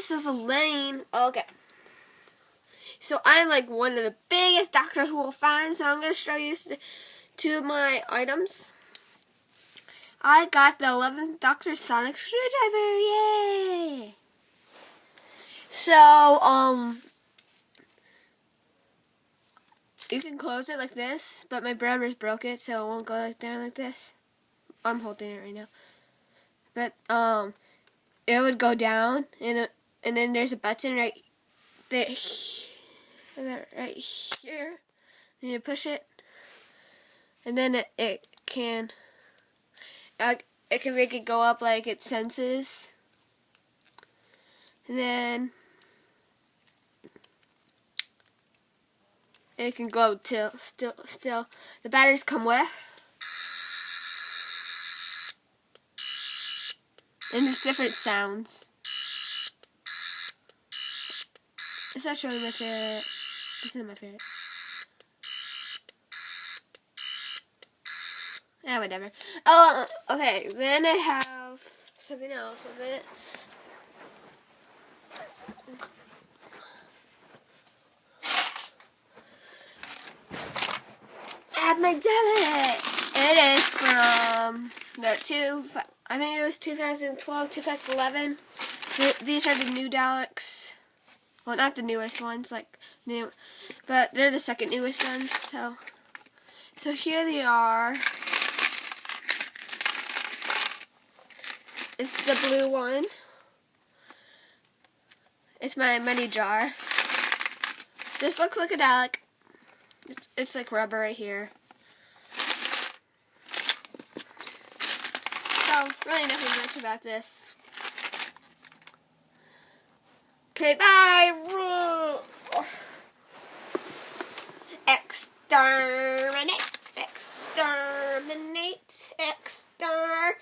this is Elaine. Okay. So I'm like one of the biggest Doctor Who will fans, so I'm going to show you two of my items. I got the 11th Doctor Sonic Screwdriver. Yay! So, you can close it like this, but my brother's broke it, so it won't go like down like this. I'm holding it right now. But, it would go down, and then there's a button right there, right here. And you push it, and then it can make it go up like it senses, and then it can glow till still. The batteries come with, and there's different sounds. It's not showing my favorite. This is my favorite. Yeah, whatever. Oh, okay. Then I have something else with it. Add my jelly. It is from I think it was 2012, 2011. These are the new Daleks. Well, not the newest ones, like new, but they're the second newest ones. So here they are. It's the blue one. It's my money jar. This looks like a Dalek. It's like rubber right here. So, really nothing much about this. Okay, bye! Exterminate! Exterminate! Exterminate!